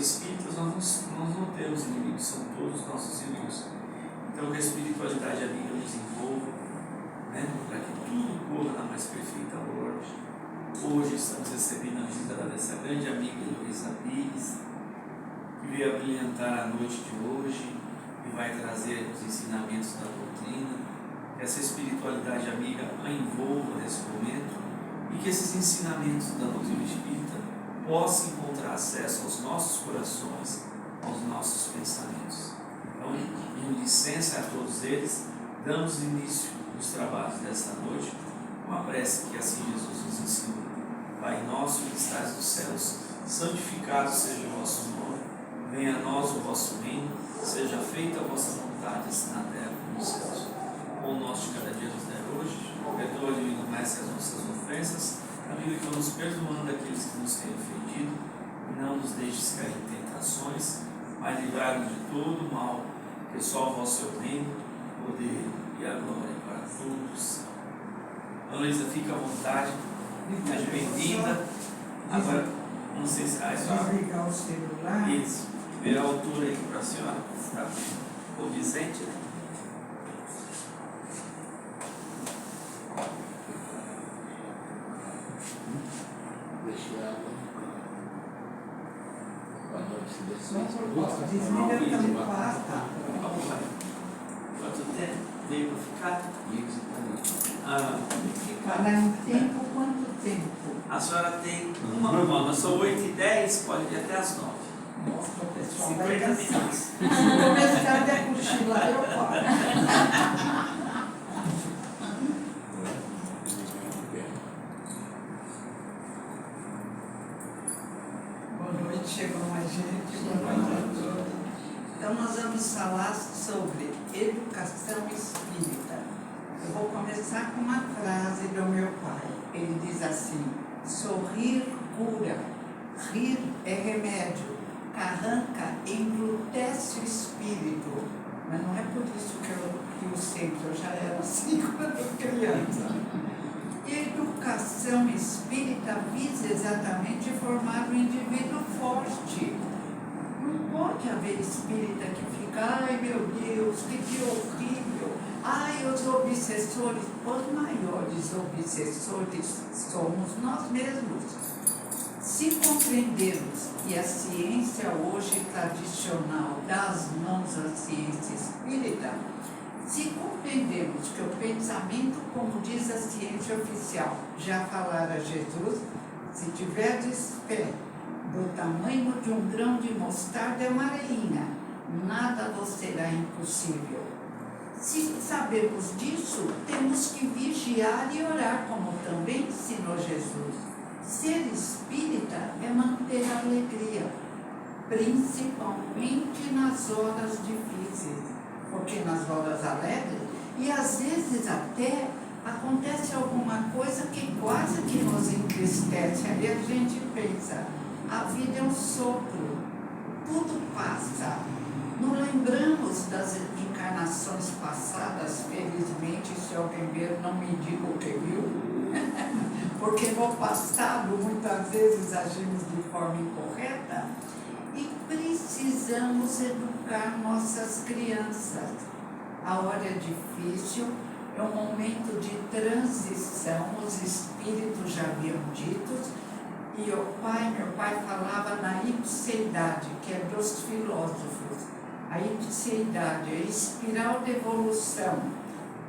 espíritas, nós não temos inimigos, são todos nossos irmãos. Então, que a espiritualidade amiga nos envolva, né, para que tudo corra na mais perfeita ordem. Hoje estamos recebendo a visita dessa grande amiga Heloísa Pires, que veio a brilhantar a noite de hoje e vai trazer os ensinamentos da doutrina. Que essa espiritualidade amiga a envolva nesse momento e que esses ensinamentos da doutrina espírita possam encontrar acesso aos nossos corações, aos nossos pensamentos. Então, em licença a todos eles, damos início aos trabalhos desta noite com a prece que assim Jesus nos ensinou. Pai nosso que estás nos céus, santificado seja o vosso nome, venha a nós o vosso reino, seja feita a vossa vontade, assim na terra como nos céus. O pão nosso de cada dia nos dai hoje, perdoa, divino Mestre, as nossas ofensas, amigo que nos perdoando aqueles que nos têm ofendido, e não nos deixes cair em tentações, mas livrai-nos de todo o mal, que só o vosso é o reino, o poder e a glória para todos. Luísa, fica à vontade, seja bem-vinda. Agora, não sei se a senhora... Desligar o celular. Isso, ver a altura aí para a senhora, está condizente, né? Desliga também pasta. Quanto tempo veio para ficar? Para um tempo, quanto tempo? A senhora tem uma mão, são 8h10, pode ir até as 9. Nossa, o pessoal 50 vai cansar. minutos. Se começar a cochilar, eu paro. Boa noite, chegou mais gente. Boa noite. Então, nós vamos falar sobre educação espírita. Eu vou começar com uma frase do meu pai. Ele diz assim: sorrir cura, rir é remédio, carranca embrutece o espírito. Mas não é por isso que eu sempre, eu já era assim quando criança. Educação espírita visa exatamente formar um indivíduo forte. Não pode haver espírita que fica, ai meu Deus, que horrível, ai os obsessores. Os maiores obsessores somos nós mesmos. Se compreendermos que a ciência hoje tradicional dá as mãos à ciência espírita, se compreendermos que o pensamento, como diz a ciência oficial, já falara Jesus, se tiverdes fé do tamanho de um grão de mostarda é uma areinha, nada vos será impossível. Se sabemos disso, temos que vigiar e orar, como também ensinou Jesus. Ser espírita é manter a alegria, principalmente nas horas difíceis, porque nas horas alegres, e às vezes até acontece alguma coisa que quase que nos entristece, aí a gente pensa, a vida é um sopro, tudo passa. Não lembramos das encarnações passadas, felizmente, se alguém ver, não me diga o que viu, porque no passado muitas vezes agimos de forma incorreta e precisamos educar nossas crianças. A hora é difícil, é um momento de transição, os espíritos já haviam dito, e meu pai falava na ipseidade, que é dos filósofos. A ipseidade é a espiral de evolução.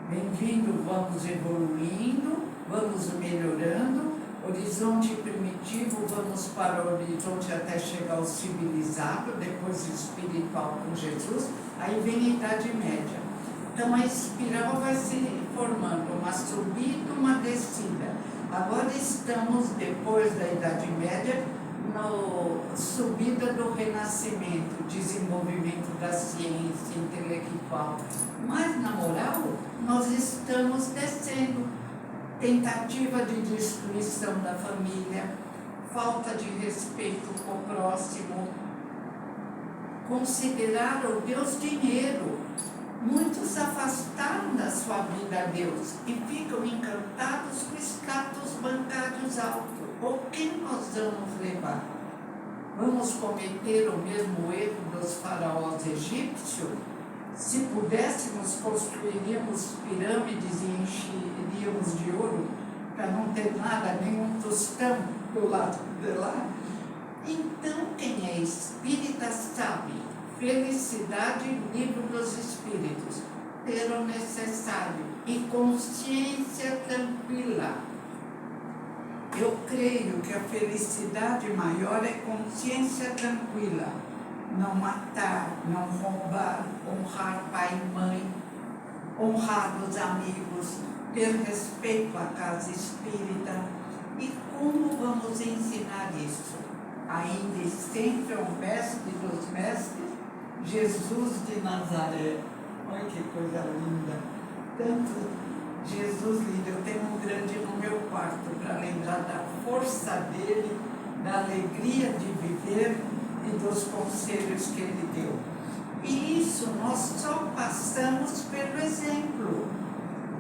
Bem-vindo, vamos evoluindo, vamos melhorando, horizonte primitivo, vamos para o horizonte até chegar ao civilizado, depois espiritual com Jesus, aí vem a Idade Média. Então a espiral vai se formando, uma subida, uma descida. Agora estamos, depois da Idade Média, na subida do Renascimento, desenvolvimento da ciência intelectual. Mas, na moral, nós estamos descendo. Tentativa de destruição da família, falta de respeito com o próximo, considerar o Deus dinheiro. Muitos afastaram da sua vida a Deus e ficam encantados com status bancários altos. Por quem nós vamos levar? Vamos cometer o mesmo erro dos faraós egípcios? Se pudéssemos, construiríamos pirâmides e encheríamos de ouro para não ter nada, nenhum tostão do lado de lá? Então, quem é espírita sabe, felicidade, livro dos espíritos, ter o necessário e consciência tranquila. Eu creio que a felicidade maior é consciência tranquila. Não matar, não roubar, honrar pai e mãe, honrar os amigos, ter respeito à casa espírita. E como vamos ensinar isso? Ainda e sempre ao mestre dos mestres, Jesus de Nazaré. Olha que coisa linda! Tanto Jesus lindo, eu tenho um grande no meu quarto para lembrar da força dele, da alegria de viver e dos conselhos que ele deu. E isso nós só passamos pelo exemplo.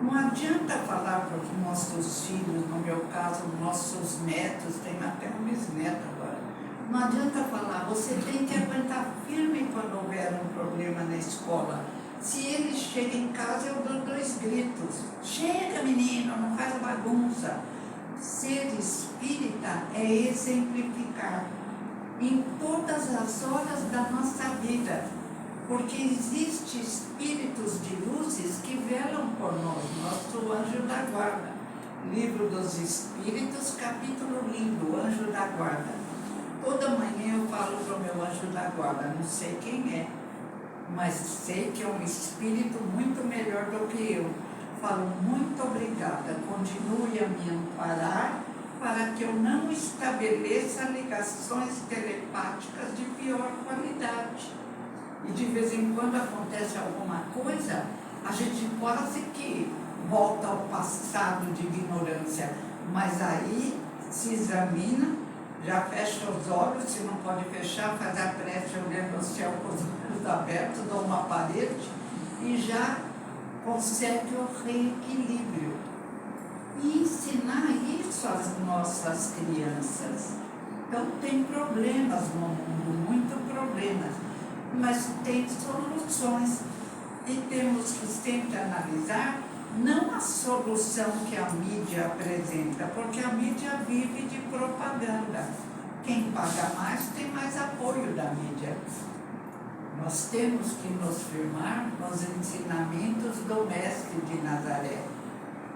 Não adianta falar para os nossos filhos, no meu caso, nossos netos, tem até um bisneto agora. Não adianta falar, você tem que aguentar firme quando houver um problema na escola. Se ele chega em casa, eu dou 2 gritos. Chega, menino, não faz bagunça. Ser espírita é exemplificar em todas as horas da nossa vida. Porque existem espíritos de luzes que velam por nós, nosso anjo da guarda. Livro dos Espíritos, capítulo lindo, anjo da guarda. Toda manhã eu falo para o meu anjo da guarda, não sei quem é, mas sei que é um espírito muito melhor do que eu. Falo, muito obrigada, continue a me amparar para que eu não estabeleça ligações telepáticas de pior qualidade. E de vez em quando acontece alguma coisa, a gente quase que volta ao passado de ignorância, mas aí se examina, já fecha os olhos, se não pode fechar, faz a prece olhando o céu com os olhos abertos, dá uma parede e já consegue o reequilíbrio. E ensinar isso às nossas crianças. Então tem problemas no mundo, muito problemas, mas tem soluções. E temos que sempre analisar não a solução que a mídia apresenta, porque a mídia vive de propaganda. Quem paga mais tem mais apoio da mídia. Nós temos que nos firmar nos ensinamentos do Mestre de Nazaré.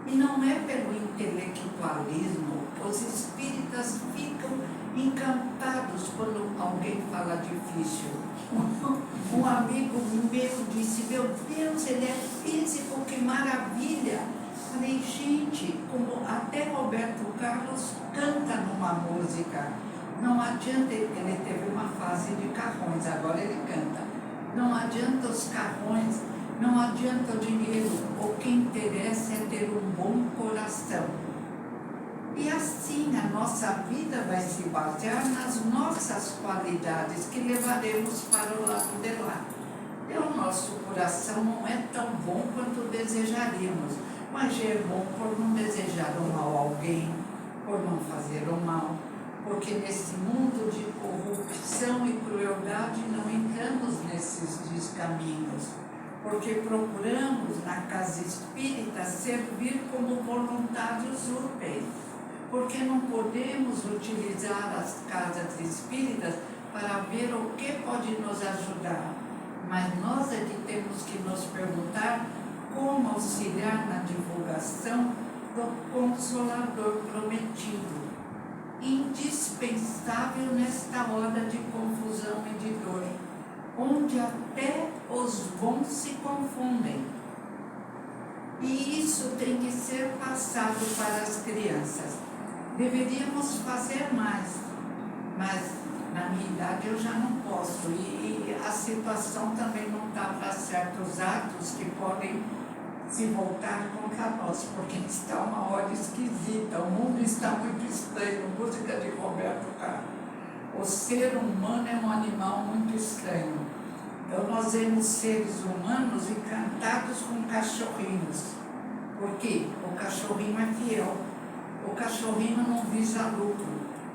E não é pelo intelectualismo. Os espíritas ficam encantados quando alguém fala difícil. Um amigo meu disse, meu Deus, ele é físico, que maravilha. Falei, gente, como até Roberto Carlos canta numa música. Não adianta, ele teve uma fase de carrões, agora ele canta. Não adianta os carrões, não adianta o dinheiro, o que interessa é ter um bom coração. E assim a nossa vida vai se basear nas nossas qualidades que levaremos para o lado de lá. E o nosso coração não é tão bom quanto desejaríamos, mas é bom por não desejar o mal a alguém, por não fazer o mal, porque nesse mundo de corrupção e crueldade não entramos nesses descaminhos, porque procuramos na casa espírita servir como voluntários úteis, porque não podemos utilizar as casas espíritas para ver o que pode nos ajudar, mas nós é que temos que nos perguntar como auxiliar na divulgação do Consolador prometido, indispensável nesta hora de confusão e de dor, onde até os bons se confundem. E isso tem que ser passado para as crianças. Deveríamos fazer mais, mas na minha idade eu já não posso. E a situação também não está para certos atos que podem se voltar contra nós, porque está uma hora esquisita, o mundo está muito estranho. Música de Roberto Carlos. O ser humano é um animal muito estranho. Então nós vemos seres humanos encantados com cachorrinhos. Por quê? O cachorrinho é fiel. O cachorrinho não visa lucro.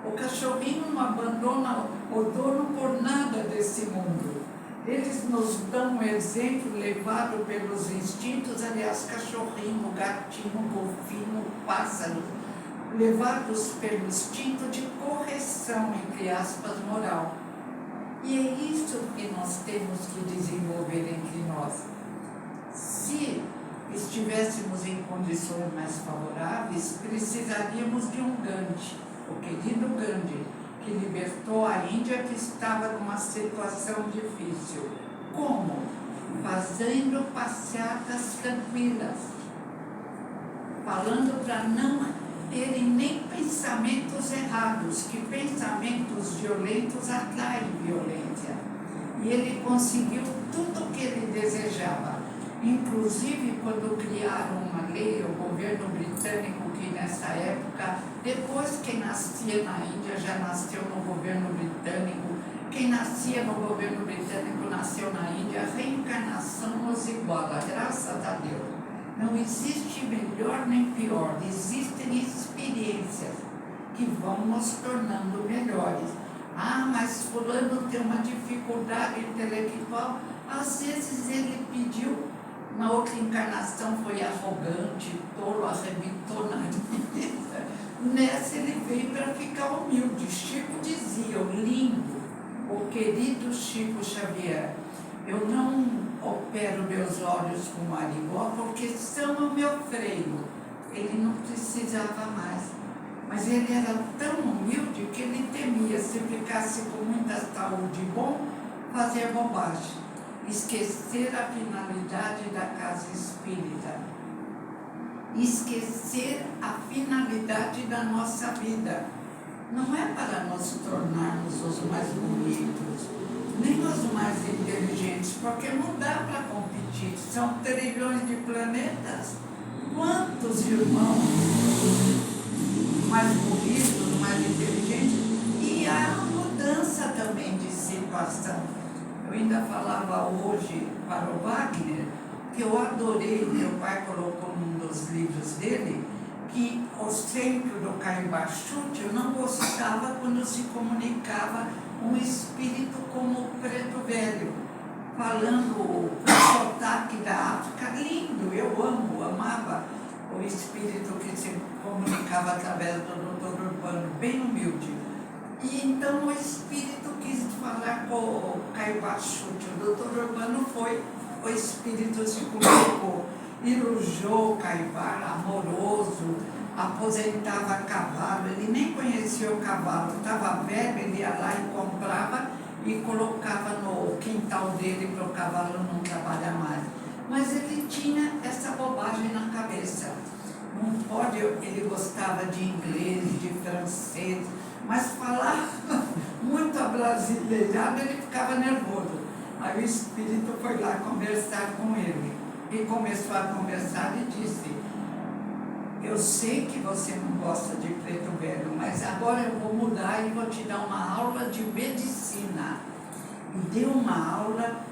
O cachorrinho não abandona o dono por nada desse mundo. Eles nos dão um exemplo levado pelos instintos, aliás, cachorrinho, gatinho, golfinho, pássaro, levados pelo instinto de correção, entre aspas, moral. E é isso que nós temos que desenvolver entre nós. Se estivéssemos em condições mais favoráveis, precisaríamos de um Gandhi, o querido Gandhi, que libertou a Índia, que estava numa situação difícil. Como? Fazendo passeatas tranquilas, falando para não terem nem pensamentos errados, que pensamentos violentos atraem violência. E ele conseguiu tudo o que ele desejava. Inclusive, quando criaram uma lei, o governo britânico, que nessa época, depois quem nascia na Índia já nasceu no governo britânico, quem nascia no governo britânico nasceu na Índia, a reencarnação nos iguala, graças a Deus. Não existe melhor nem pior, existem experiências que vão nos tornando melhores. Ah, mas fulano tem uma dificuldade intelectual, às vezes ele pediu, na outra encarnação foi arrogante, tolo, arrebentou na vida. Nessa ele veio para ficar humilde. Chico dizia, o lindo, o querido Chico Xavier, eu não opero meus olhos com Marigó porque são o meu freio. Ele não precisava mais. Mas ele era tão humilde que ele temia, se ficasse com muita saúde bom, fazer bobagem. Esquecer a finalidade da casa espírita. Esquecer a finalidade da nossa vida. Não é para nos tornarmos os mais bonitos, nem os mais inteligentes, porque não dá para competir. São trilhões de planetas. Quantos irmãos mais bonitos, mais inteligentes? E há mudança também de situação. Eu ainda falava hoje para o Wagner, que eu adorei, meu pai colocou num dos livros dele, que o centro do Caibachute eu não gostava quando se comunicava um espírito como o Preto Velho, falando o sotaque da África, lindo, eu amava o espírito que se comunicava através do Dr. Urbano, bem humilde. E então o espírito quis falar com o Caibachute, o Dr. Urbano foi, o espírito se comunicou, elogiou o Caibar, amoroso, aposentava cavalo, ele nem conhecia o cavalo, estava velho, ele ia lá e comprava e colocava no quintal dele para o cavalo não trabalhar mais. Mas ele tinha essa bobagem na cabeça. Não pode, ele gostava de inglês, de francês, mas falava muito abrasileirado, ele ficava nervoso. Aí o espírito foi lá conversar com ele. E começou a conversar e disse, eu sei que você não gosta de Preto Velho, mas agora eu vou mudar e vou te dar uma aula de medicina. E deu uma aula,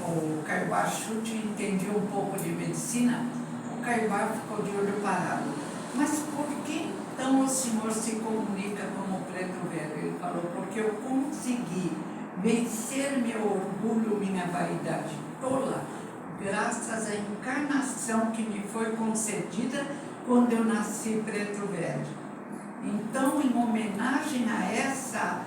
o Caibachute entendia um pouco de medicina, o Caibar ficou de olho parado. Mas por que então o senhor se comunica como Preto Velho? Ele falou, porque eu consegui vencer meu orgulho, minha vaidade tola, graças à encarnação que me foi concedida quando eu nasci Preto Velho. Então, em homenagem a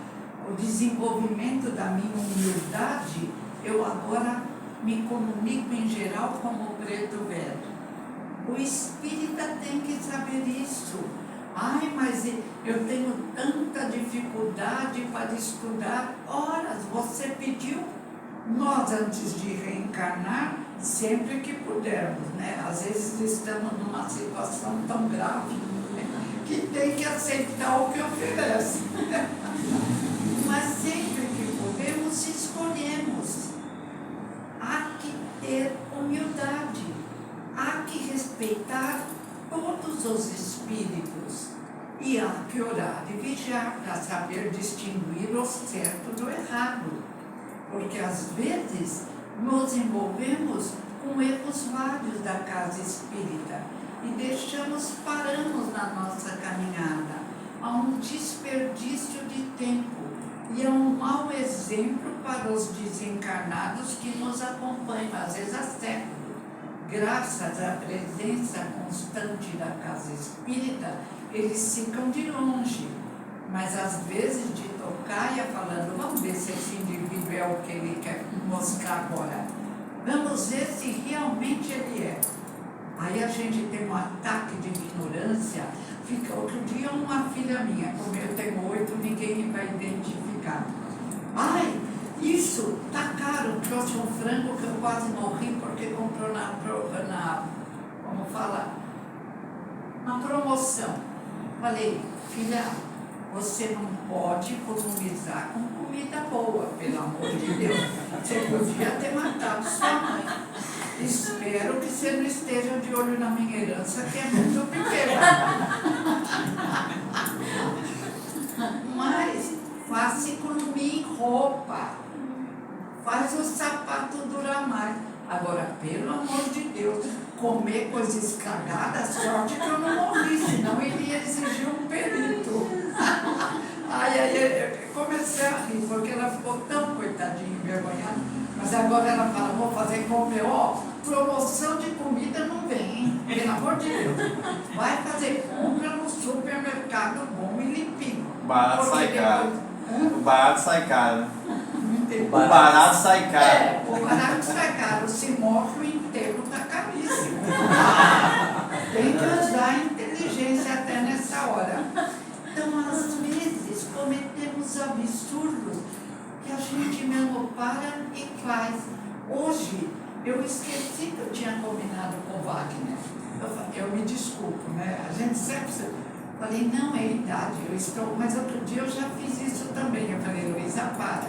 o desenvolvimento da minha humildade, eu agora me comunico em geral como Preto Velho. O espírita tem que saber isso. Ai, mas eu tenho tanta dificuldade para estudar. Ora, você pediu. Nós, antes de reencarnar, sempre que pudermos, né? Às vezes estamos numa situação tão grave, né? Que tem que aceitar o que oferece. Mas sempre que podemos, escolhemos. Há que ter humildade, há que respeitar todos os espíritos e há que orar e vigiar para saber distinguir o certo do errado. Porque às vezes nos envolvemos com erros vários da casa espírita e paramos na nossa caminhada. há um desperdício de tempo e é um mau exemplo para os desencarnados que nos acompanham, às vezes há séculos. Graças à presença constante da casa espírita, eles ficam de longe, mas às vezes de tocar e falando, vamos ver se esse indivíduo é o que ele quer mostrar agora, vamos ver se realmente ele é. Aí a gente tem um ataque de ignorância. Fica, outro dia uma filha minha, como eu tenho 8, ninguém vai identificar. Ai, isso tá caro, trouxe um frango que eu quase morri porque comprou como fala, na promoção. Falei, filha, você não pode economizar com comida boa, pelo amor de Deus. Você podia ter matado sua mãe. Espero que você não esteja de olho na minha herança, que é muito pequena. Mas faça economia em roupa. Faz o sapato durar mais. Agora, pelo amor de Deus, comer coisa estragada, sorte que eu não morri, senão ele ia exigir um perito. Aí comecei a rir, porque ela ficou tão coitadinha, envergonhada. Mas agora ela fala, vou fazer compra, ó, promoção de comida não vem, hein? Pelo amor de Deus. Vai fazer compra no supermercado bom e limpinho. Barato sai caro. O barato sai caro. O barato sai caro. O barato sai caro. Se morre, o inteiro tá caríssimo. Tem que usar a inteligência até nessa hora. Então, às vezes, cometemos absurdos que a gente mesmo para e faz. Hoje, eu esqueci que eu tinha combinado com o Wagner. Eu me desculpo, né? A gente sempre... Falei, não, é idade, eu estou... Mas outro dia eu já fiz isso também. Eu falei, Luísa, para.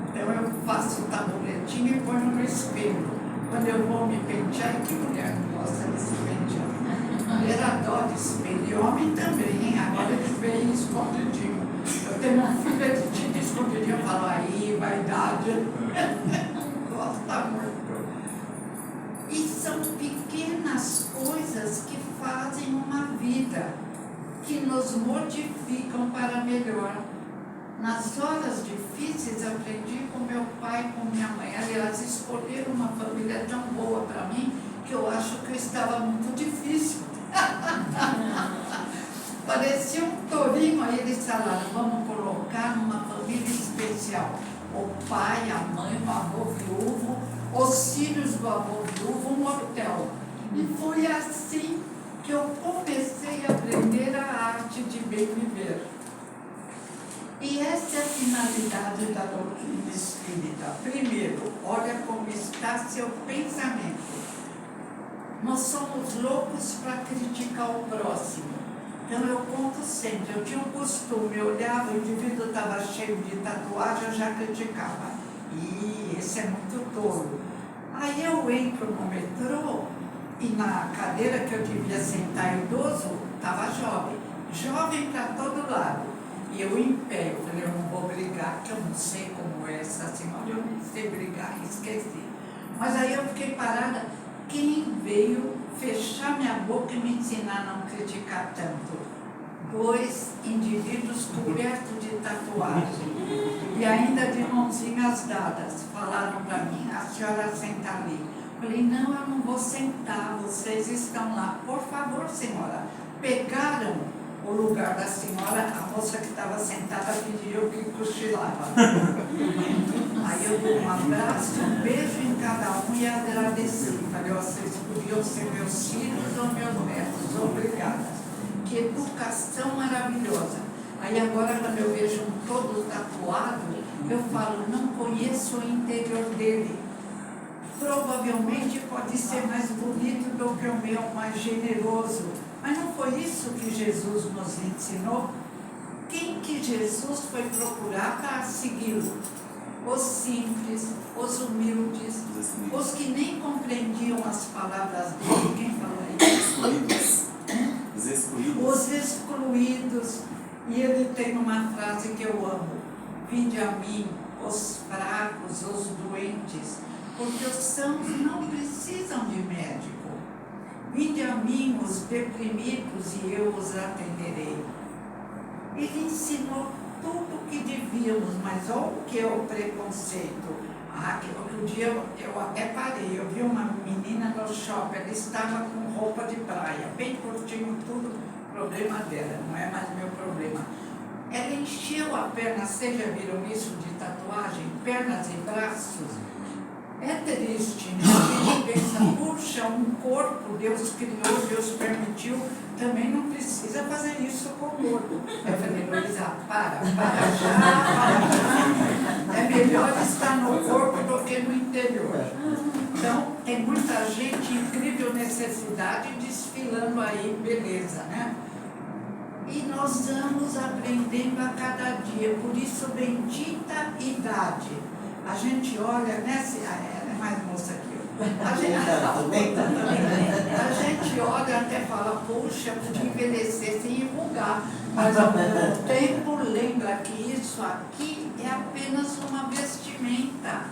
Então eu faço o tabuletinho e ponho no espelho. Quando eu vou me pentear, que mulher não gosta de se pentear? Mulher adora espelho, e homem também, hein? Agora eles veem escondidinho. Eu tenho uma filha de tira escondidinho, eu falo, aí, vaidade. Gosta muito. E são pequenas coisas que fazem uma vida, que nos modificam para melhor. Nas horas difíceis, aprendi com meu pai e com minha mãe. Aliás, escolheram uma família tão boa para mim, que eu acho que eu estava muito difícil. Parecia um tourinho, aí eles falaram, vamos colocar numa família especial. O pai, a mãe, o avô viúvo, os filhos do avô viúvo, um hotel. E foi assim que eu comecei a aprender a arte de bem viver. E essa é a finalidade da doutrina espírita. Primeiro, olha como está seu pensamento. Nós somos loucos para criticar o próximo. Então eu conto sempre, eu tinha um costume, eu olhava, o indivíduo estava cheio de tatuagem, eu já criticava. E esse é muito tolo. Aí eu entro no metrô e na cadeira que eu devia sentar idoso, estava jovem. Jovem para todo lado. E eu em pé, eu falei, eu não vou brigar, que eu não sei como é essa senhora, eu não sei brigar, esqueci. Mas aí eu fiquei parada, quem veio fechar minha boca e me ensinar a não criticar tanto? 2 indivíduos cobertos de tatuagem e ainda de mãozinhas dadas, falaram para mim, a senhora senta ali. Falei, não, eu não vou sentar, vocês estão lá, por favor, senhora. Pegaram o lugar da senhora, a moça que estava sentada pediu que cochilava. Aí eu dei um abraço, um beijo em cada um e agradeci. Falei, vocês podiam ser meus filhos ou meus netos, obrigada. Que educação maravilhosa. Aí agora, quando eu vejo um todo tatuado, eu falo, não conheço o interior dele. Provavelmente pode ser mais bonito do que o meu, mais generoso. Mas não foi isso que Jesus nos ensinou? Quem que Jesus foi procurar para segui-lo? Os simples, os humildes, os que nem compreendiam as palavras dele. Quem falou isso? Os excluídos. Os excluídos. E ele tem uma frase que eu amo. Vinde a mim, os fracos, os doentes, porque os sãos não precisam de médico. Vinde a mim, os deprimidos, e eu os atenderei. Ele ensinou tudo o que devíamos, mas olha o que é o preconceito. Que outro dia eu até parei, eu vi uma menina no shopping, ela estava com roupa de praia, bem curtinho tudo, problema dela, não é mais meu problema. Ela encheu a perna, vocês já viram isso de tatuagem? Pernas e braços. É triste, né? A gente pensa, puxa, um corpo, Deus criou, Deus permitiu, também não precisa fazer isso com o corpo. Eu falei, Luísa, para já. É melhor estar no corpo do que no interior. Então, tem muita gente, incrível necessidade, desfilando aí, beleza, né? E nós vamos aprendendo a cada dia, por isso, bendita idade. A gente olha, né? Ela é mais moça que eu. A gente olha até fala, poxa, podia envelhecer sem enrugar. Mas ao mesmo tempo lembra que isso aqui é apenas uma vestimenta.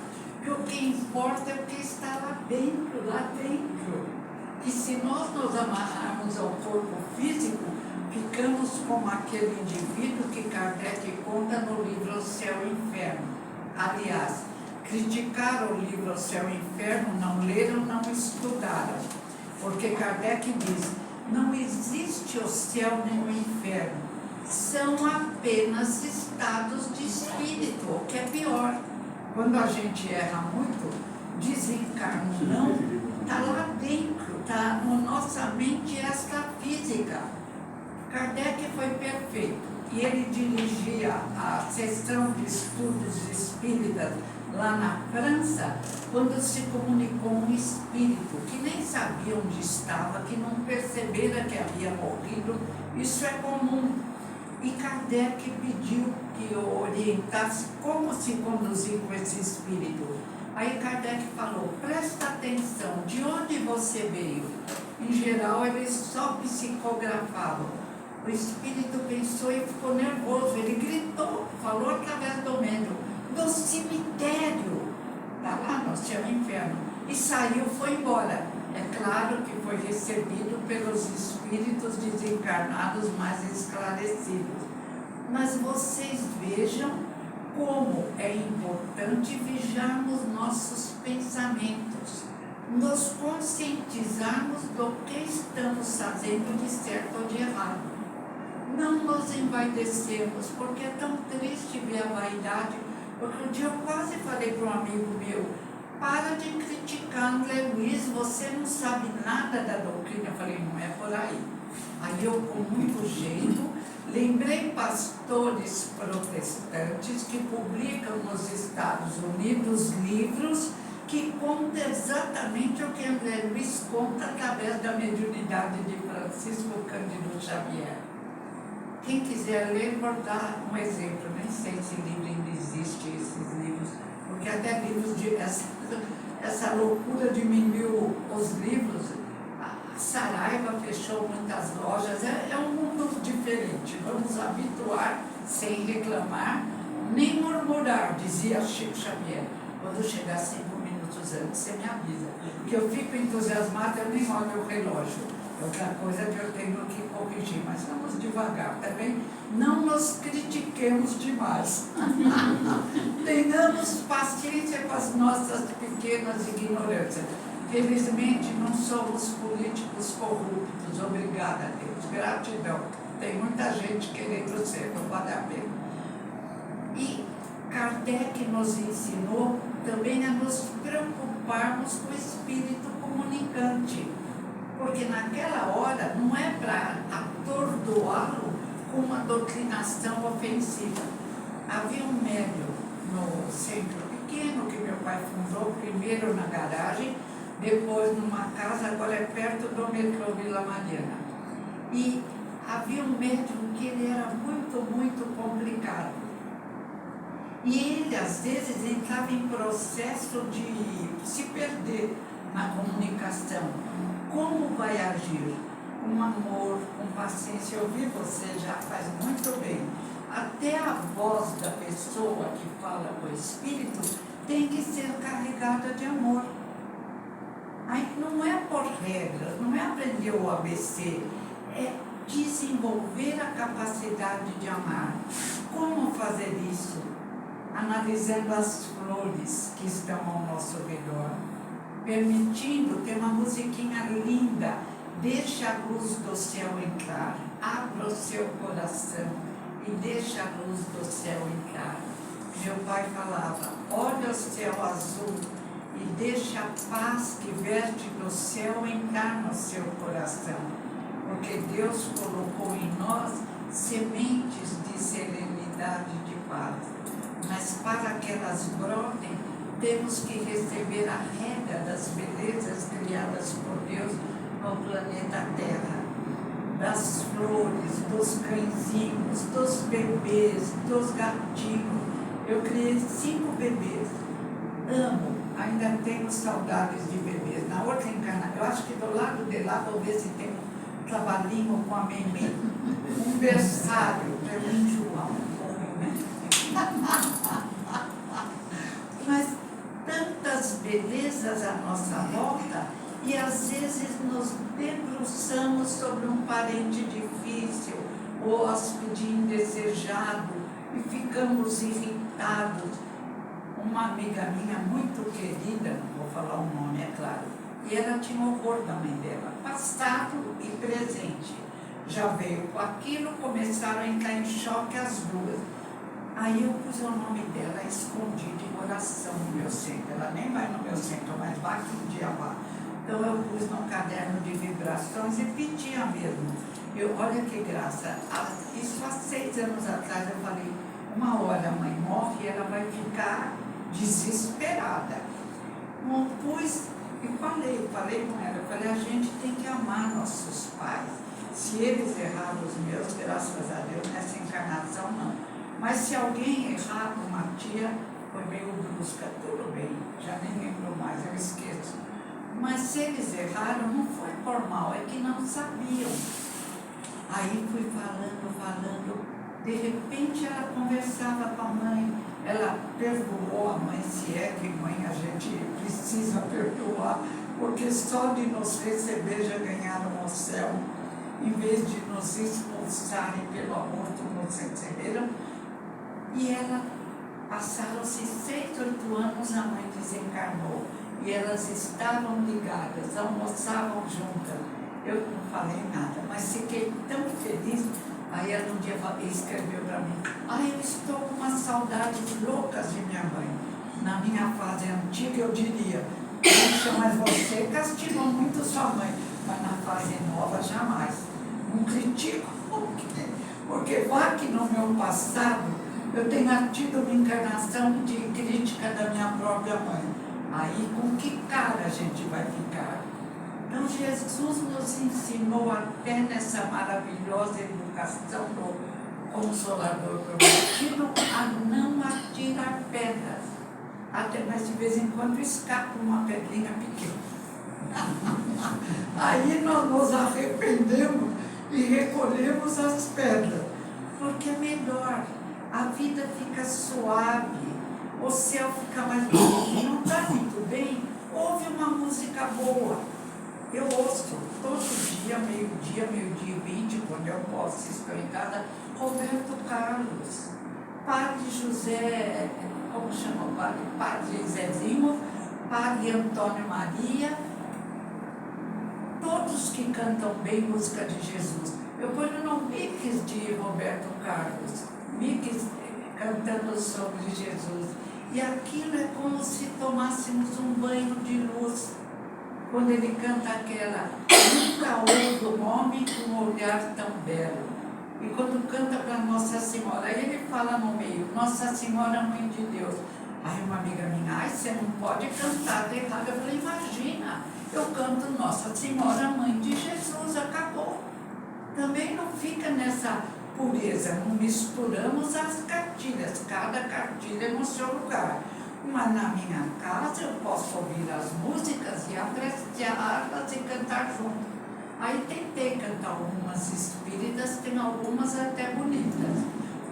Que o que importa é o que está lá dentro. E se nós nos amarrarmos ao corpo físico, ficamos como aquele indivíduo que Kardec conta no livro O Céu e o Inferno. Aliás, criticaram o livro O Céu e o Inferno, não leram, não estudaram. Porque Kardec diz, não existe o céu nem o inferno, são apenas estados de espírito, o que é pior. Quando a gente erra muito, desencarna não, está lá dentro, está na nossa mente extrafísica. Kardec foi perfeito. E ele dirigia a seção de estudos espíritas lá na França, quando se comunicou um espírito que nem sabia onde estava, que não percebera que havia morrido. Isso é comum. E Kardec pediu que eu orientasse como se conduzir com esse espírito. Aí Kardec falou, presta atenção, de onde você veio? Em geral, eles só psicografavam. O espírito pensou e ficou nervoso, ele gritou, falou através do medo, do cemitério, está lá no céu e inferno, e saiu, foi embora. É claro que foi recebido pelos espíritos desencarnados mais esclarecidos. Mas vocês vejam como é importante vigiarmos nossos pensamentos, nos conscientizarmos do que estamos fazendo de certo ou de errado. Não nos envaidecermos, porque é tão triste ver a vaidade. Outro dia eu quase falei para um amigo meu, para de criticar André Luiz, você não sabe nada da doutrina. Eu falei, não é por aí. Aí eu, com muito jeito, lembrei pastores protestantes que publicam nos Estados Unidos livros que contam exatamente o que André Luiz conta através da mediunidade de Francisco Cândido Xavier. Quem quiser ler, vou dar um exemplo. Nem sei se livro ainda existe, esses livros, porque até livros de... Essa loucura diminuiu os livros. A Saraiva fechou muitas lojas. É um mundo diferente. Vamos habituar sem reclamar, nem murmurar, dizia Chico Xavier. Quando chegar 5 minutos antes, você me avisa. Porque eu fico entusiasmada, eu nem olho o relógio. Outra coisa que eu tenho que corrigir, mas vamos devagar também. Não nos critiquemos demais. Tenhamos paciência com as nossas pequenas ignorâncias. Felizmente não somos políticos corruptos, obrigada a Deus. Gratidão. Tem muita gente querendo ser, não vale a pena. E Kardec nos ensinou também a nos preocuparmos com o espírito comunicante. Porque naquela hora não é para atordoá-lo com uma doutrinação ofensiva. Havia um médium no centro pequeno que meu pai fundou, primeiro na garagem, depois numa casa, agora é perto do metrô Vila Mariana. E havia um médium que ele era muito, muito complicado. E ele, às vezes, entrava em processo de se perder na comunicação. Como vai agir? Com amor, com paciência. Eu vi você já faz muito bem. Até a voz da pessoa que fala com o espírito tem que ser carregada de amor. Aí não é por regras, não é aprender o ABC, é desenvolver a capacidade de amar. Como fazer isso? Analisando as flores que estão ao nosso redor, permitindo ter uma musiquinha linda. Deixa a luz do céu entrar, abra o seu coração e deixa a luz do céu entrar. Meu pai falava, olha o céu azul e deixa a paz que verte do céu entrar no seu coração, porque Deus colocou em nós sementes de serenidade e de paz. Mas para que elas brotem, temos que receber a rega das belezas criadas por Deus no planeta Terra, das flores, dos cãezinhos, dos bebês, dos gatinhos. Eu criei 5 bebês, amo, ainda tenho saudades de bebês. Na outra encarnação, eu acho que do lado de lá vou ver se tem um trabalhinho com a Mimi, um berçário para eu enjoar um pouco, né? Mas tantas belezas à nossa volta, e às vezes nos debruçamos sobre um parente difícil, hóspede indesejado, e ficamos irritados. Uma amiga minha muito querida, não vou falar o nome, é claro, e ela tinha horror da mãe dela, passado e presente. Já veio com aquilo, começaram a entrar em choque as duas. Aí eu pus o nome dela escondido em oração no meu centro. Ela nem vai no meu centro, mas vai que um dia vá. Então eu pus num caderno de vibrações e pedia mesmo. Olha que graça, isso há 6 anos atrás eu falei, uma hora a mãe morre e ela vai ficar desesperada. Não pus e falei com ela, eu falei, a gente tem que amar nossos pais. Se eles erraram os meus, graças a Deus, nessa encarnação não. Mas se alguém errar com uma tia, foi meio brusca, tudo bem, já nem lembro mais, eu esqueço. Mas se eles erraram, não foi por mal, é que não sabiam. Aí fui falando, de repente ela conversava com a mãe, ela perdoou a mãe, se é que mãe a gente precisa perdoar, porque só de nos receber já ganharam o céu, em vez de nos expulsarem pelo amor que nos receberam. E ela, passaram-se 6, 8 anos, a mãe desencarnou. E elas estavam ligadas, almoçavam juntas. Eu não falei nada, mas fiquei tão feliz. Aí ela um dia escreveu para mim, eu estou com uma saudade loucas de minha mãe. Na minha fase antiga eu diria, puxa, mas você castigou muito sua mãe. Mas na fase nova jamais. Não critico, porque vai que no meu passado eu tenha tido uma encarnação de crítica da minha própria mãe. Aí com que cara a gente vai ficar? Então Jesus nos ensinou até nessa maravilhosa educação do Consolador prometido a não atirar pedras. Até, mas de vez em quando escapa uma pedrinha pequena. Aí nós nos arrependemos e recolhemos as pedras, porque é melhor, a vida fica suave, o céu fica mais bonito. Não está muito bem? Ouve uma música boa. Eu ouço todo dia, meio-dia e 20, quando eu posso, estou em casa, Roberto Carlos, Padre José, como chama o padre? Padre Zezinho, Padre Antônio Maria, todos que cantam bem música de Jesus. Eu ponho no mix de Roberto Carlos, mix cantando sobre Jesus. E aquilo é como se tomássemos um banho de luz. Quando ele canta aquela, nunca houve um homem com um olhar tão belo. E quando canta para Nossa Senhora, aí ele fala no meio, Nossa Senhora Mãe de Deus. Aí uma amiga minha, você não pode cantar errado. Eu falei, imagina, eu canto Nossa Senhora Mãe de Jesus, acabou. Também não fica nessa pureza, não misturamos as cartilhas, cada cartilha no seu lugar. Mas na minha casa eu posso ouvir as músicas e apreciá-las e cantar junto. Aí tentei cantar algumas espíritas, tem algumas até bonitas.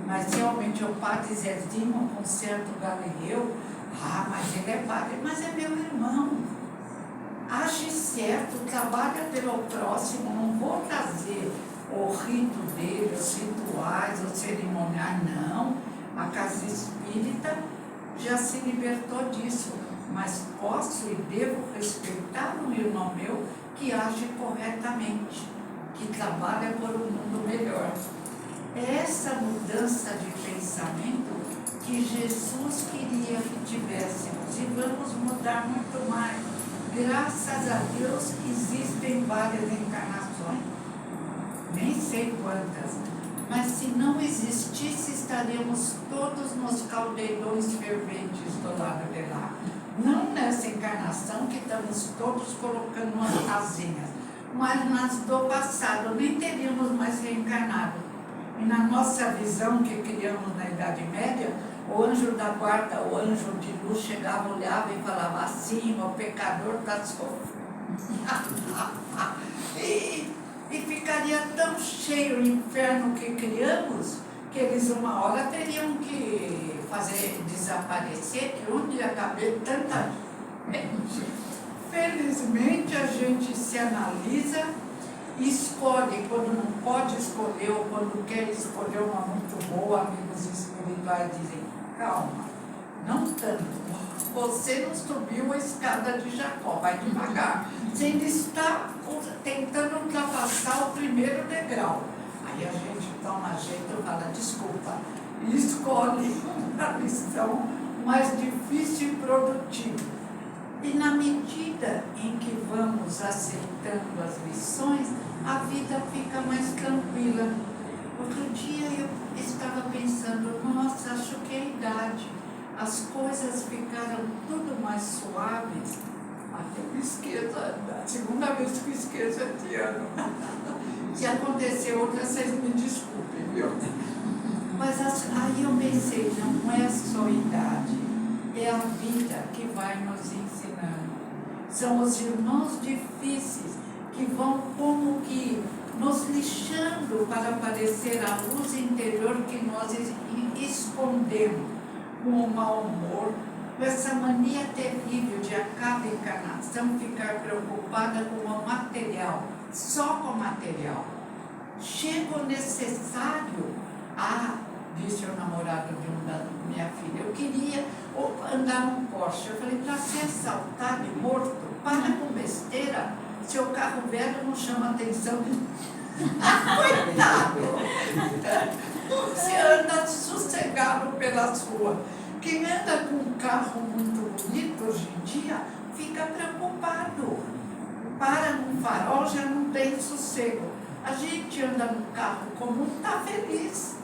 Mas realmente o Padre Zezinho, um concerto Galileu, mas ele é padre, mas é meu irmão. Age certo, trabalha pelo próximo, não vou trazer o rito dele, os rituais, os cerimoniais, não. A casa espírita já se libertou disso, mas posso e devo respeitar um irmão meu que age corretamente, que trabalha por um mundo melhor. É essa mudança de pensamento que Jesus queria que tivéssemos, e vamos mudar muito mais. Graças a Deus existem várias encarnações, nem sei quantas, mas se não existisse, estaríamos todos nos caldeirões ferventes do lado de lá. Não nessa encarnação que estamos todos colocando umas casinhas, mas nas do passado, nem teríamos mais reencarnado. E na nossa visão que criamos na Idade Média, o anjo da guarda, o anjo de luz, chegava, olhava e falava assim: o pecador está sofrendo. E ficaria tão cheio o inferno que criamos, que eles uma hora teriam que fazer desaparecer, que onde ia caber tanta gente. Felizmente a gente se analisa, escolhe quando não pode escolher, ou quando quer escolher uma muito boa. Amigos espirituais dizem: calma, não tanto, você não subiu a escada de Jacó, vai devagar, você ainda está tentando ultrapassar o primeiro degrau. Aí a gente toma jeito e fala: desculpa, e escolhe uma lição mais difícil e produtiva. E na medida em que vamos aceitando as lições, a vida fica mais tranquila. Outro dia eu estava pensando: nossa, acho que é a idade. As coisas ficaram tudo mais suaves. Até eu me esqueço, a segunda vez que eu esqueço esse ano. Se acontecer outra, vocês me desculpem, viu? Mas aí eu pensei: não é só a idade, é a vida que vai nos ensinando. São os irmãos difíceis que vão como que nos lixando para aparecer a luz interior que nós escondemos, com o mau humor, com essa mania terrível de a cada encarnação ficar preocupada com o material, só com o material. Chega o necessário. Disse o namorado da minha filha: eu queria andar num Porsche. Eu falei: para ser assaltado e morto, para com besteira. Seu carro velho não chama atenção. Coitado! Você anda sossegado pelas ruas. Quem anda com um carro muito bonito hoje em dia fica preocupado. Para num farol, já não tem sossego. A gente anda num carro comum, está feliz.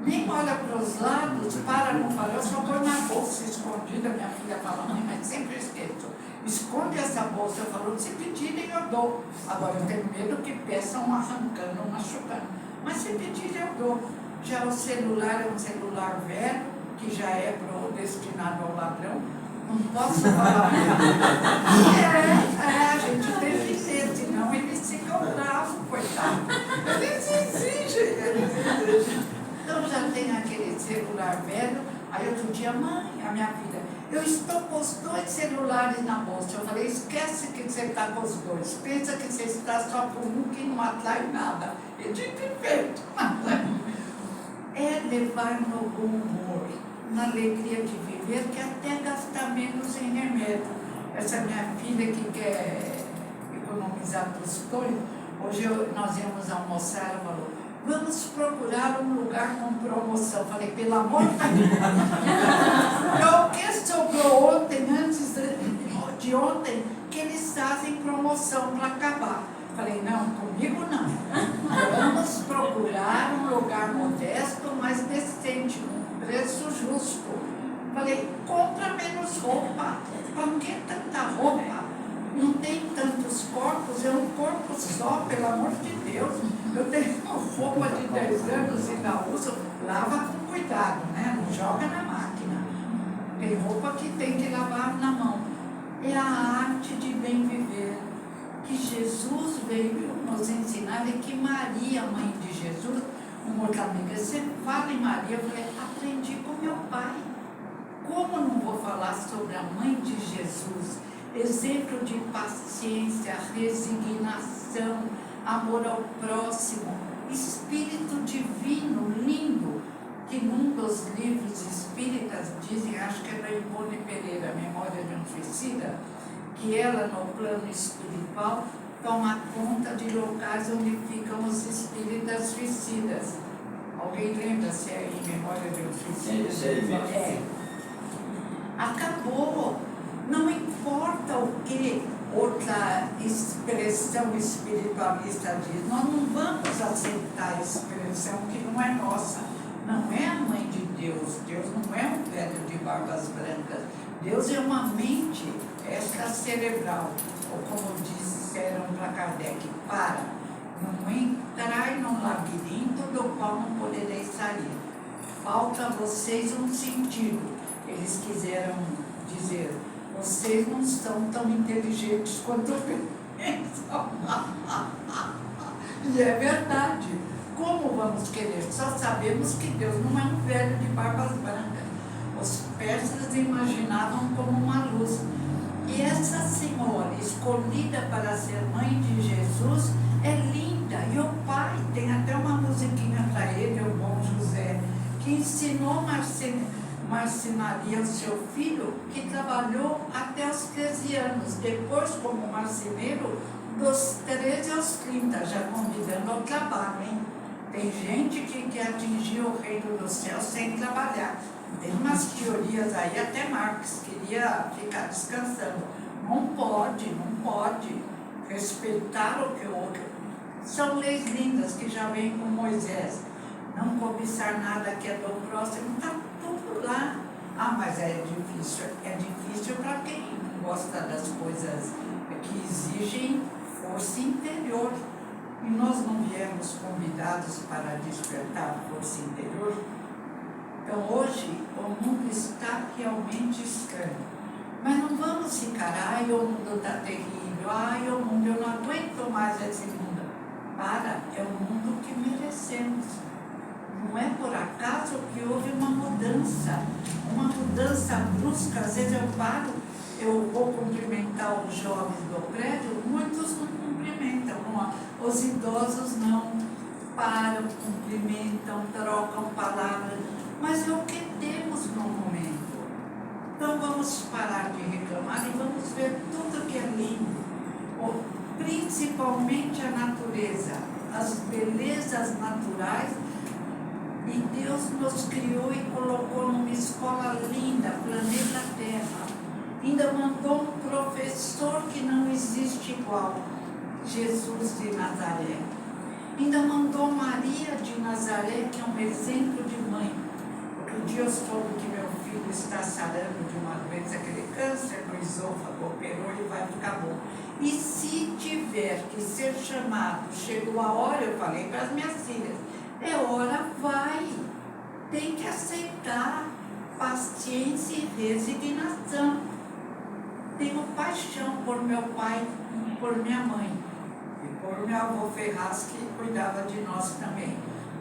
Nem olha para os lados, para no farol, só põe na bolsa escondida. Minha filha fala: mãe, mas sempre esqueço. Esconde essa bolsa. Eu falo: se pedirem eu dou. Agora eu tenho medo que peçam arrancando, machucando. Mas se pedirem eu dou. Já o celular é um celular velho, que já é destinado ao ladrão. Não posso falar. A gente tem que dizer, senão eles ficam bravos, coitado. Eles exigem. Então já tem aquele celular velho. Aí outro dia: mãe, a minha filha, eu estou com os 2 celulares na bolsa. Eu falei: esquece que você está com os 2. Pensa que você está só com um que não atrai nada. E de feito. É levar no bom humor, na alegria de viver, que até gastar menos em remédio. Essa minha filha que quer economizar tostões, hoje nós íamos almoçar, ela falou: vamos procurar um lugar com promoção. Eu falei: pelo amor de Deus. O que sobrou ontem, antes de ontem, que eles fazem promoção para acabar. Eu falei: não, comigo não. Vamos procurar um lugar modesto, mas decente, com preço justo. Eu falei: compra menos roupa. Para que tanta roupa? Não tem tantos corpos, é um corpo só, pelo amor de Deus. Eu tenho uma roupa de 10 anos e ainda uso, lava com cuidado, né? Não joga na máquina. Tem roupa que tem que lavar na mão. É a arte de bem viver, que Jesus veio nos ensinar, e que Maria, mãe de Jesus, uma outra amiga, você fala em Maria, eu falei: aprendi com meu pai. Como não vou falar sobre a mãe de Jesus? Exemplo de paciência, resignação, amor ao próximo, espírito divino, lindo, que num dos livros espíritas dizem, acho que é da Ivone Pereira, Memória de um Suicida, que ela, no plano espiritual, toma conta de locais onde ficam os espíritas suicidas. Alguém lembra se é em Memória de um Suicida? É. Acabou. Não importa o que outra expressão espiritualista diz, nós não vamos aceitar a expressão que não é nossa. Não é a mãe de Deus. Deus não é um velho de barbas brancas. Deus é uma mente extracerebral. Ou como disseram para Kardec, para, não entrai num labirinto do qual não podereis sair. Falta a vocês um sentido. Eles quiseram dizer, vocês não são tão inteligentes quanto pensam. E é verdade. Como vamos querer? Só sabemos que Deus não é um velho de barbas brancas. Os persas imaginavam como uma luz. E essa senhora, escolhida para ser mãe de Jesus, é linda. E o pai, tem até uma musiquinha para ele, o bom José, que ensinou marcenaria ao seu filho, que trabalhou até os 13 anos. Depois, como marceneiro, dos 13 aos 30, já convidando ao trabalho, hein? Tem gente que atingiu o reino dos céus sem trabalhar. Tem umas teorias aí, até Marx queria ficar descansando. Não pode respeitar o que o outro. São leis lindas que já vêm com Moisés. Não cobiçar nada que é do próximo, está tudo lá. Ah, mas é difícil para quem gosta das coisas que exigem força interior. E nós não viemos convidados para despertar força interior. Então hoje o mundo está realmente estranho. Mas não vamos ficar, ai, o mundo está terrível, ai, o mundo, eu não aguento mais esse mundo. É o mundo que merecemos. Não é por acaso que houve uma mudança brusca. Às vezes eu vou cumprimentar os jovens do prédio, muitos não cumprimentam, os idosos não param, cumprimentam, trocam palavras, mas é o que temos no momento. Então vamos parar de reclamar e vamos ver tudo que é lindo, principalmente a natureza, as belezas naturais. E Deus nos criou e colocou numa escola linda, planeta Terra. Ainda mandou um professor que não existe igual, Jesus de Nazaré. Ainda mandou Maria de Nazaré, que é um exemplo de mãe. Outro dia eu soube que meu filho está sarando de uma doença, aquele câncer no esôfago, operou e vai ficar bom. E se tiver que ser chamado, chegou a hora, eu falei para as minhas filhas, é hora, vai. Tem que aceitar paciência e resignação. Tenho paixão por meu pai, por minha mãe e por meu avô Ferraz, que cuidava de nós também.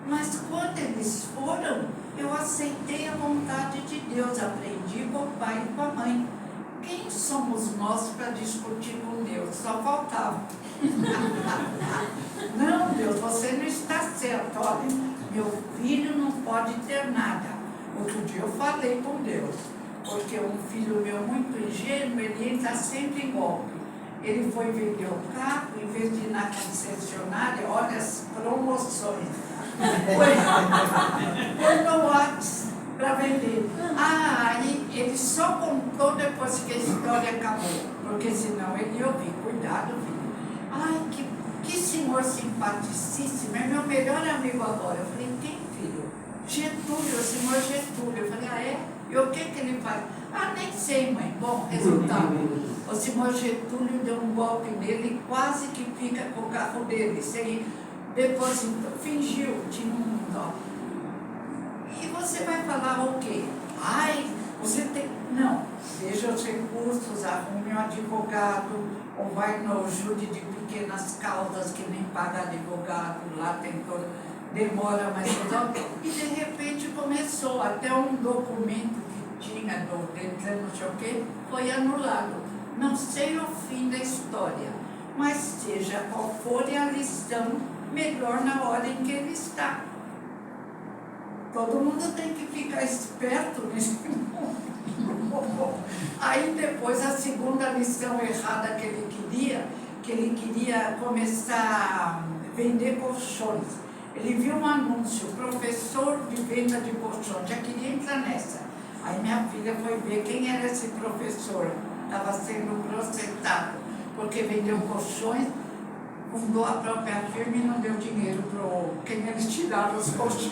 Mas quando eles foram, eu aceitei a vontade de Deus, aprendi com o pai e com a mãe. Quem somos nós para discutir com Deus? Só faltava. Não, Deus, você não está certo. Olha, meu filho não pode ter nada. Outro dia eu falei com Deus, porque um filho meu muito ingênuo, ele entra sempre em golpe. Ele foi vender o carro, em vez de ir na concessionária, olha as promoções. Foi no WhatsApp para vender. Aí ele só comprou depois que a história acabou, porque senão ele ia ouvir. Cuidado, filho. Ai, que senhor simpaticíssimo, é meu melhor amigo agora. Eu falei, quem, filho? Getúlio, o senhor Getúlio. Eu falei, ah, é? E o que ele faz? Ah, nem sei, mãe. Bom, resultado. O senhor Getúlio deu um golpe nele e quase que fica com o carro dele. Depois fingiu, tinha um dó. E você vai falar o quê? Ai, você tem... Não, veja os recursos, arrume um advogado, ou vai no ajude de pequenas causas que nem paga advogado, lá tem todo... Demora mais não. E de repente começou, até um documento que tinha do Detran, não sei o quê, foi anulado. Não sei o fim da história. mas seja qual for a lição, melhor na hora em que ele está. Todo mundo tem que ficar esperto nesse mundo. Aí depois a segunda lição errada que ele queria começar a vender colchões. Ele viu um anúncio, professor de venda de colchões, já queria entrar nessa. Aí minha filha foi ver quem era esse professor, estava sendo processado, porque vendeu colchões, fundou a própria firma e não deu dinheiro para quem eles tiraram os colchões.